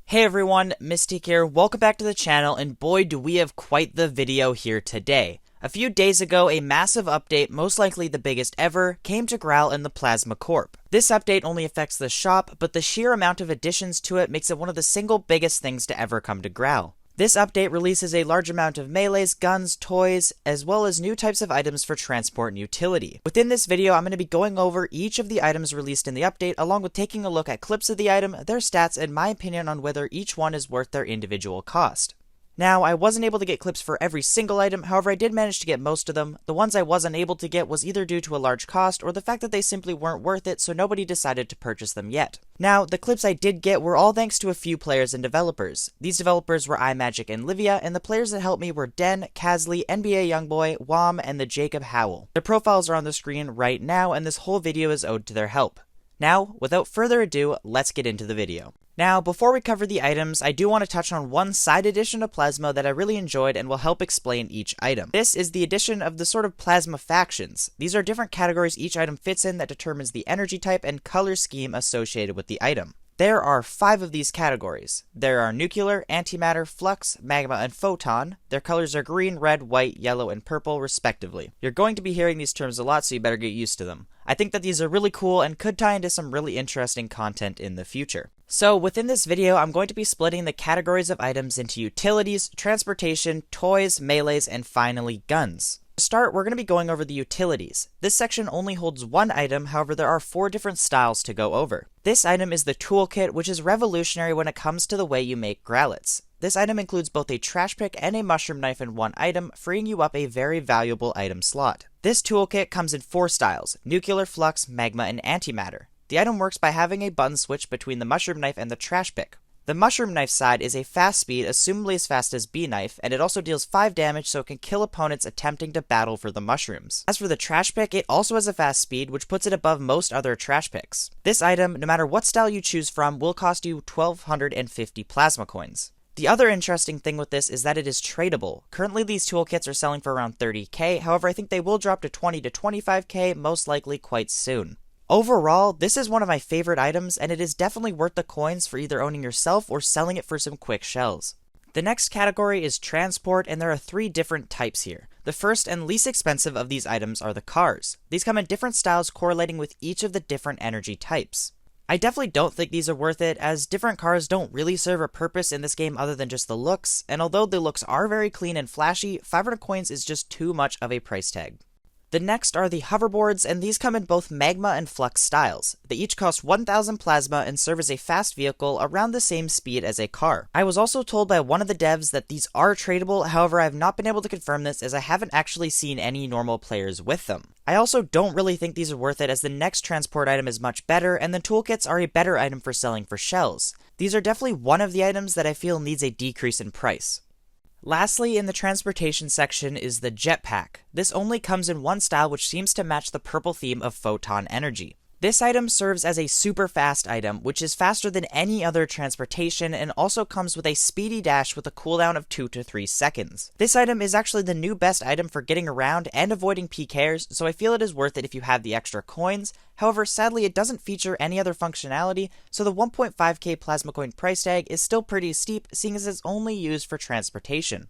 Hey everyone, Mistik here, welcome back to the channel, and boy do we have quite the video here today. A few days ago, a massive update, most likely the biggest ever, came to Graal in the Plasma Corp. This update only affects the shop, but the sheer amount of additions to it makes it one of the single biggest things to ever come to Graal. This update releases a large amount of melees, guns, toys, as well as new types of items for transport and utility. Within this video, I'm going to be going over each of the items released in the update, along with taking a look at clips of the item, their stats, and my opinion on whether each one is worth their individual cost. Now, I wasn't able to get clips for every single item, however I did manage to get most of them. The ones I wasn't able to get was either due to a large cost or the fact that they simply weren't worth it, so nobody decided to purchase them yet. Now, the clips I did get were all thanks to a few players and developers. These developers were iMagic and Livia, and the players that helped me were Den, Kazly, NBA Youngboy, Wom, and the Jacob Howell. Their profiles are on the screen right now, and this whole video is owed to their help. Now, without further ado, let's get into the video. Now, before we cover the items, I do want to touch on one side addition to Plasma that I really enjoyed and will help explain each item. This is the addition of the sort of Plasma factions. These are different categories each item fits in that determines the energy type and color scheme associated with the item. There are 5 of these categories. There are Nuclear, Antimatter, Flux, Magma, and Photon. Their colors are green, red, white, yellow, and purple, respectively. You're going to be hearing these terms a lot, so you better get used to them. I think that these are really cool and could tie into some really interesting content in the future. So within this video, I'm going to be splitting the categories of items into utilities, transportation, toys, melees, and finally guns. To start, we're going to be going over the utilities. This section only holds one item, however there are 4 different styles to go over. This item is the toolkit, which is revolutionary when it comes to the way you make growlits. This item includes both a trash pick and a mushroom knife in one item, freeing you up a very valuable item slot. This toolkit comes in 4 styles: Nuclear, Flux, Magma, and Antimatter. The item works by having a button switch between the mushroom knife and the trash pick. The mushroom knife side is a fast speed, assumably as fast as B knife, and it also deals 5 damage so it can kill opponents attempting to battle for the mushrooms. As for the trash pick, it also has a fast speed, which puts it above most other trash picks. This item, no matter what style you choose from, will cost you 1,250 plasma coins. The other interesting thing with this is that it is tradable. Currently these toolkits are selling for around 30k, however I think they will drop to 20 to 25k, most likely quite soon. Overall, this is one of my favorite items, and it is definitely worth the coins for either owning yourself or selling it for some quick shells. The next category is transport, and there are 3 different types here. The first and least expensive of these items are the cars. These come in different styles correlating with each of the different energy types. I definitely don't think these are worth it, as different cars don't really serve a purpose in this game other than just the looks, and although the looks are very clean and flashy, 500 coins is just too much of a price tag. The next are the hoverboards, and these come in both Magma and Flux styles. They each cost 1,000 plasma and serve as a fast vehicle around the same speed as a car. I was also told by one of the devs that these are tradable, however I have not been able to confirm this as I haven't actually seen any normal players with them. I also don't really think these are worth it, as the next transport item is much better, and the toolkits are a better item for selling for shells. These are definitely one of the items that I feel needs a decrease in price. Lastly, in the transportation section is the jetpack. This only comes in one style, which seems to match the purple theme of photon energy. This item serves as a super fast item, which is faster than any other transportation and also comes with a speedy dash with a cooldown of 2 to 3 seconds. This item is actually the new best item for getting around and avoiding PKs, so I feel it is worth it if you have the extra coins. However, sadly it doesn't feature any other functionality, so the 1.5k plasma coin price tag is still pretty steep, seeing as it's only used for transportation.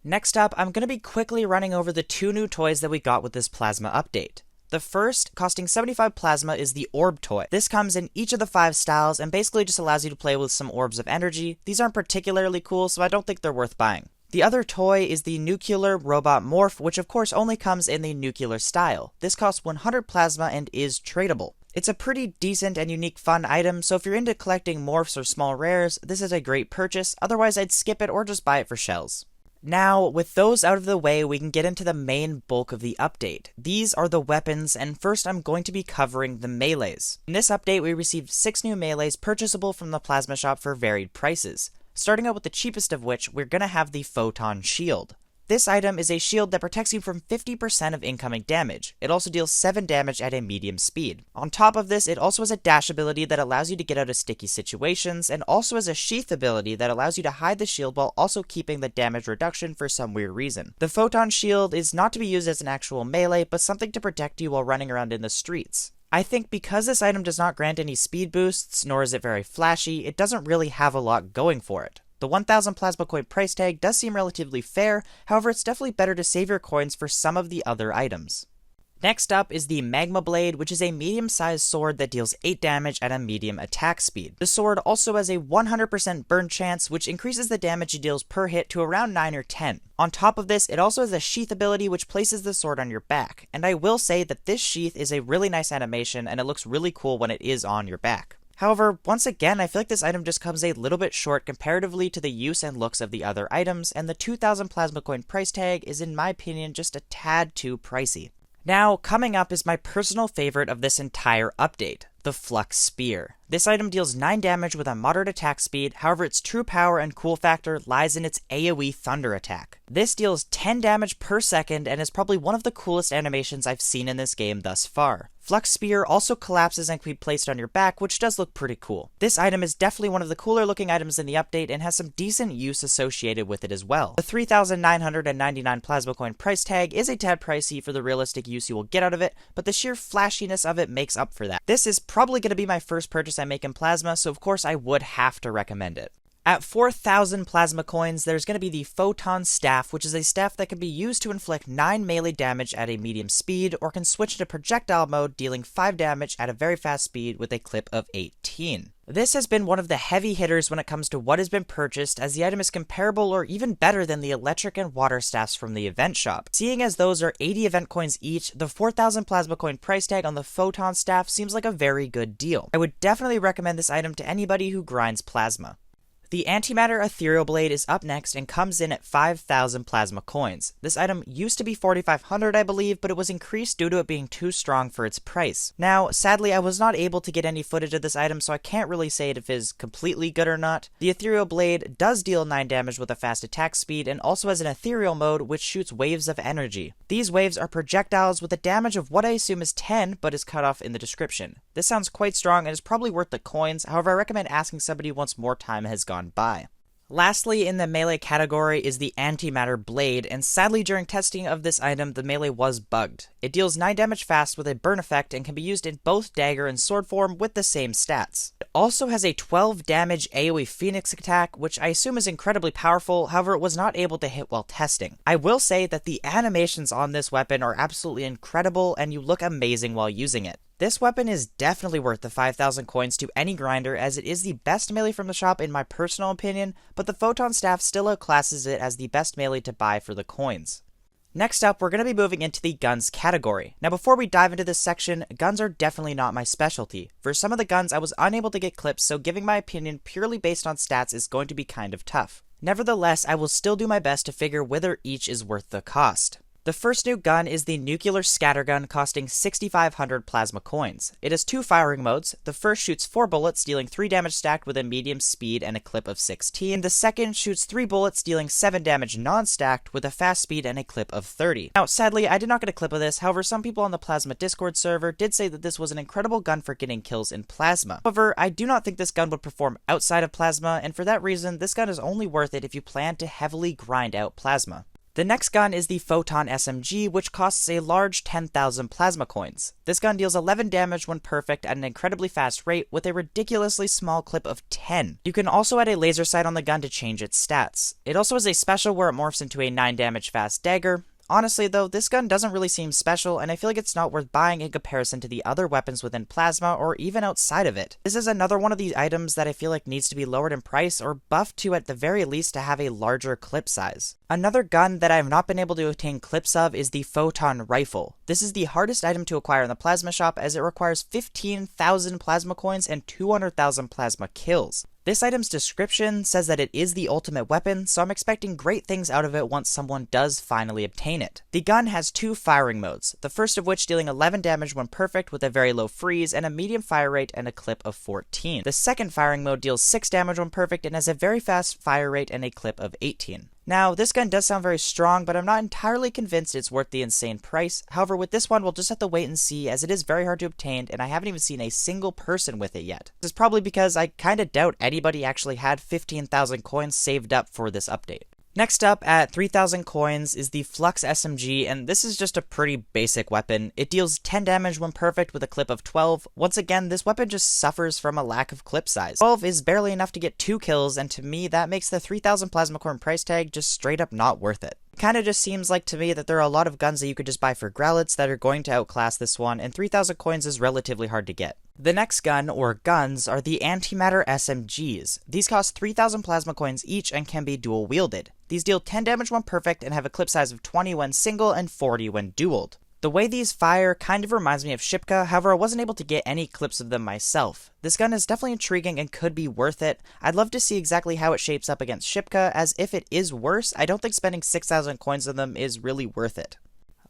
Next up, I'm going to be quickly running over the 2 new toys that we got with this plasma update. The first, costing 75 plasma, is the Orb Toy. This comes in each of the 5 styles and basically just allows you to play with some orbs of energy. These aren't particularly cool, so I don't think they're worth buying. The other toy is the Nuclear Robot Morph, which of course only comes in the nuclear style. This costs 100 plasma and is tradable. It's a pretty decent and unique fun item, so if you're into collecting morphs or small rares, this is a great purchase, otherwise I'd skip it or just buy it for shells. Now, with those out of the way, we can get into the main bulk of the update. These are the weapons, and first I'm going to be covering the melees. In this update, we received 6 new melees purchasable from the Plasma Shop for varied prices. Starting out with the cheapest of which, we're gonna have the Photon Shield. This item is a shield that protects you from 50% of incoming damage. It also deals 7 damage at a medium speed. On top of this, it also has a dash ability that allows you to get out of sticky situations, and also has a sheath ability that allows you to hide the shield while also keeping the damage reduction for some weird reason. The Photon Shield is not to be used as an actual melee, but something to protect you while running around in the streets. I think because this item does not grant any speed boosts, nor is it very flashy, it doesn't really have a lot going for it. The 1000 plasma coin price tag does seem relatively fair, however it's definitely better to save your coins for some of the other items. Next up is the Magma Blade, which is a medium-sized sword that deals 8 damage at a medium attack speed. The sword also has a 100% burn chance, which increases the damage it deals per hit to around 9 or 10. On top of this, it also has a sheath ability which places the sword on your back, and I will say that this sheath is a really nice animation and it looks really cool when it is on your back. However, once again, I feel like this item just comes a little bit short comparatively to the use and looks of the other items, and the 2000 plasma coin price tag is in my opinion just a tad too pricey. Now, coming up is my personal favorite of this entire update, the Flux Spear. This item deals 9 damage with a moderate attack speed, however its true power and cool factor lies in its AoE thunder attack. This deals 10 damage per second and is probably one of the coolest animations I've seen in this game thus far. Flux Spear also collapses and can be placed on your back, which does look pretty cool. This item is definitely one of the cooler looking items in the update and has some decent use associated with it as well. The 3,999 plasma coin price tag is a tad pricey for the realistic use you will get out of it, but the sheer flashiness of it makes up for that. This is probably going to be my first purchase I make in plasma, so of course I would have to recommend it. At 4,000 plasma coins, there's going to be the Photon Staff, which is a staff that can be used to inflict 9 melee damage at a medium speed, or can switch into projectile mode, dealing 5 damage at a very fast speed with a clip of 18. This has been one of the heavy hitters when it comes to what has been purchased, as the item is comparable or even better than the electric and water staffs from the event shop. Seeing as those are 80 event coins each, the 4,000 plasma coin price tag on the Photon Staff seems like a very good deal. I would definitely recommend this item to anybody who grinds plasma. The AntiMatter Ethereal Blade is up next and comes in at 5,000 plasma coins. This item used to be 4,500 I believe, but it was increased due to it being too strong for its price. Now, sadly I was not able to get any footage of this item, so I can't really say if it is completely good or not. The Ethereal Blade does deal 9 damage with a fast attack speed and also has an ethereal mode which shoots waves of energy. These waves are projectiles with a damage of what I assume is 10, but is cut off in the description. This sounds quite strong and is probably worth the coins, however I recommend asking somebody once more time has gone by. Lastly, in the melee category is the AntiMatter Blade, and sadly during testing of this item, the melee was bugged. It deals 9 damage fast with a burn effect and can be used in both dagger and sword form with the same stats. It also has a 12 damage AoE Phoenix attack, which I assume is incredibly powerful, however it was not able to hit while testing. I will say that the animations on this weapon are absolutely incredible and you look amazing while using it. This weapon is definitely worth the 5,000 coins to any grinder, as it is the best melee from the shop in my personal opinion, but the Photon Staff still outclasses it as the best melee to buy for the coins. Next up, we're going to be moving into the guns category. Now before we dive into this section, guns are definitely not my specialty. For some of the guns I was unable to get clips, so giving my opinion purely based on stats is going to be kind of tough. Nevertheless, I will still do my best to figure whether each is worth the cost. The first new gun is the Nuclear Scattergun, costing 6,500 plasma coins. It has 2 firing modes. The first shoots 4 bullets, dealing 3 damage stacked with a medium speed and a clip of 16. The second shoots 3 bullets, dealing 7 damage non-stacked with a fast speed and a clip of 30. Now, sadly, I did not get a clip of this, however, some people on the Plasma Discord server did say that this was an incredible gun for getting kills in Plasma. However, I do not think this gun would perform outside of Plasma, and for that reason, this gun is only worth it if you plan to heavily grind out Plasma. The next gun is the Photon SMG, which costs a large 10,000 plasma coins. This gun deals 11 damage when perfect at an incredibly fast rate with a ridiculously small clip of 10. You can also add a laser sight on the gun to change its stats. It also has a special where it morphs into a 9 damage fast dagger. Honestly though, this gun doesn't really seem special, and I feel like it's not worth buying in comparison to the other weapons within Plasma or even outside of it. This is another one of these items that I feel like needs to be lowered in price or buffed to at the very least to have a larger clip size. Another gun that I have not been able to obtain clips of is the Photon Rifle. This is the hardest item to acquire in the Plasma shop, as it requires 15,000 plasma coins and 200,000 plasma kills. This item's description says that it is the ultimate weapon, so I'm expecting great things out of it once someone does finally obtain it. The gun has 2 firing modes, the first of which dealing 11 damage when perfect with a very low freeze and a medium fire rate and a clip of 14. The second firing mode deals 6 damage when perfect and has a very fast fire rate and a clip of 18. Now, this gun does sound very strong, but I'm not entirely convinced it's worth the insane price. However, with this one, we'll just have to wait and see, as it is very hard to obtain, and I haven't even seen a single person with it yet. This is probably because I kinda doubt anybody actually had 15,000 coins saved up for this update. Next up at 3,000 coins is the Flux SMG, and this is just a pretty basic weapon. It deals 10 damage when perfect with a clip of 12. Once again, this weapon just suffers from a lack of clip size. 12 is barely enough to get 2 kills, and to me that makes the 3,000 plasma coin price tag just straight up not worth it. Kinda just seems like to me that there are a lot of guns that you could just buy for Graalits that are going to outclass this one, and 3,000 coins is relatively hard to get. The next gun, or guns, are the AntiMatter SMGs. These cost 3,000 plasma coins each and can be dual wielded. These deal 10 damage when perfect and have a clip size of 20 when single and 40 when dueled. The way these fire kind of reminds me of Shipka, however I wasn't able to get any clips of them myself. This gun is definitely intriguing and could be worth it. I'd love to see exactly how it shapes up against Shipka, as if it is worse, I don't think spending 6,000 coins on them is really worth it.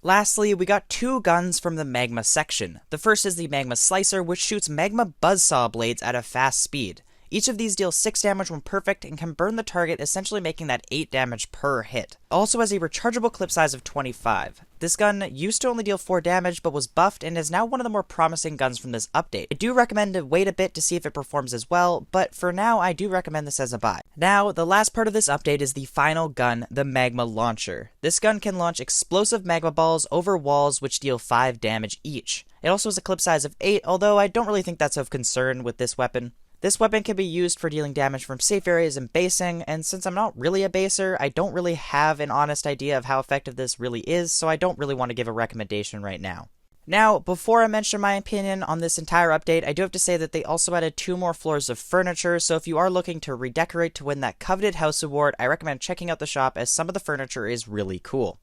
Lastly, we got 2 guns from the Magma section. The first is the Magma Slicer, which shoots Magma Buzzsaw blades at a fast speed. Each of these deals 6 damage when perfect and can burn the target, essentially making that 8 damage per hit. It also has a rechargeable clip size of 25. This gun used to only deal 4 damage but was buffed and is now one of the more promising guns from this update. I do recommend to wait a bit to see if it performs as well, but for now I do recommend this as a buy. Now, the last part of this update is the final gun, the Magma Launcher. This gun can launch explosive magma balls over walls which deal 5 damage each. It also has a clip size of 8, although I don't really think that's of concern with this weapon. This weapon can be used for dealing damage from safe areas and basing, and since I'm not really a baser, I don't really have an honest idea of how effective this really is, so I don't really want to give a recommendation right now. Now, before I mention my opinion on this entire update, I do have to say that they also added 2 more floors of furniture, so if you are looking to redecorate to win that coveted house award, I recommend checking out the shop as some of the furniture is really cool.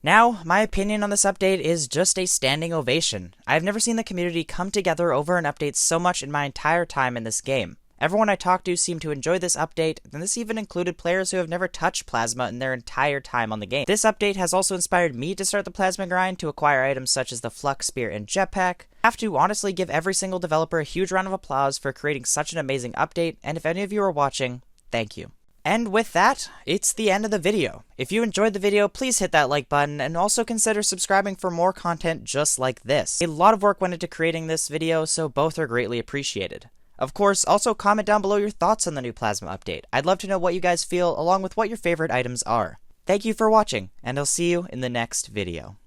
Now, my opinion on this update is just a standing ovation. I've never seen the community come together over an update so much in my entire time in this game. Everyone I talked to seemed to enjoy this update, and this even included players who have never touched Plasma in their entire time on the game. This update has also inspired me to start the Plasma grind to acquire items such as the Flux Spear and Jetpack. I have to honestly give every single developer a huge round of applause for creating such an amazing update, and if any of you are watching, thank you. And with that, it's the end of the video. If you enjoyed the video, please hit that like button and also consider subscribing for more content just like this. A lot of work went into creating this video, so both are greatly appreciated. Of course, also comment down below your thoughts on the new Plasma update. I'd love to know what you guys feel, along with what your favorite items are. Thank you for watching, and I'll see you in the next video.